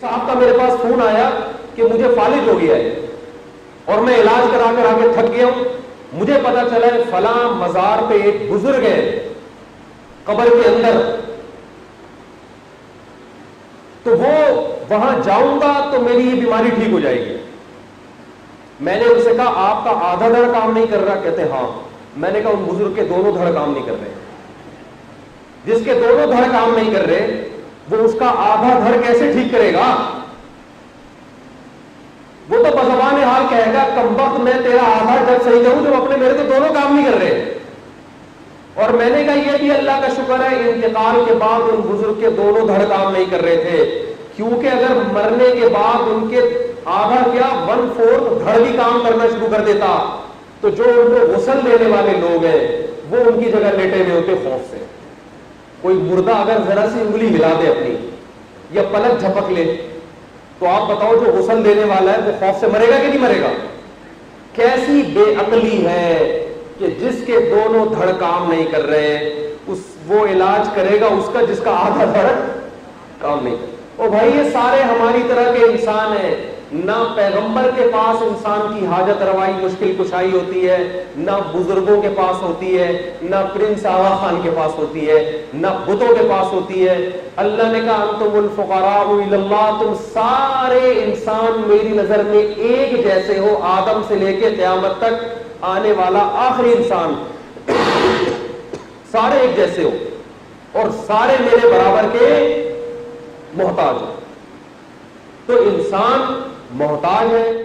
صاحب کا میرے پاس فون آیا کہ مجھے فالج ہو گیا ہے اور میں علاج کرا کر آگے تھک گیا ہوں. مجھے پتا چلا ہے فلاں مزار پہ ایک بزرگ ہے قبر کے اندر, تو وہ وہاں جاؤں گا تو میری یہ بیماری ٹھیک ہو جائے گی. میں نے ان سے کہا آپ کا آدھا دھڑ کام نہیں کر رہا؟ کہتے ہاں. میں نے کہا ان بزرگ کے دونوں دھڑ کام نہیں کر رہے. جس کے دونوں دھڑ کام نہیں کر رہے وہ اس کا آدھا دھڑ کیسے ٹھیک کرے گا؟ وہ تو بزبان حال کہے گا کمبخت میں تیرا آدھا جب صحیح کروں جب اپنے میرے تو دونوں کام نہیں کر رہے. اور میں نے کہا یہ بھی اللہ کا شکر ہے انتقال کے بعد ان بزرگ کے دونوں دھڑ کام نہیں کر رہے تھے, کیونکہ اگر مرنے کے بعد ان کے آدھا کیا 1/4 دھڑ بھی کام کرنا شروع کر دیتا تو جو ان کو غسل دینے والے لوگ ہیں وہ ان کی جگہ لیٹے ہوئے ہوتے خوف سے. کوئی مردہ اگر ذرا سی انگلی ہلا دے اپنی یا پلک جھپک لے تو آپ بتاؤ جو غسل دینے والا ہے وہ خوف سے مرے گا کہ نہیں مرے گا؟ کیسی بے عقلی ہے کہ جس کے دونوں دھڑ کام نہیں کر رہے وہ علاج کرے گا اس کا جس کا آدھا دھڑ کام نہیں کرے. او بھائی یہ سارے ہماری طرح کے انسان ہیں. نہ پیغمبر کے پاس انسان کی حاجت روائی مشکل کشائی ہوتی ہے, نہ بزرگوں کے پاس ہوتی ہے, نہ پرنس آغا خان کے پاس ہوتی ہے, نہ بتوں کے پاس ہوتی ہے. اللہ نے کہا انتم الفقراء الی اللہ, تم سارے انسان میری نظر میں ایک جیسے ہو, آدم سے لے کے قیامت تک آنے والا آخری انسان سارے ایک جیسے ہو اور سارے میرے برابر کے محتاج ہو. تو انسان محتاج ہے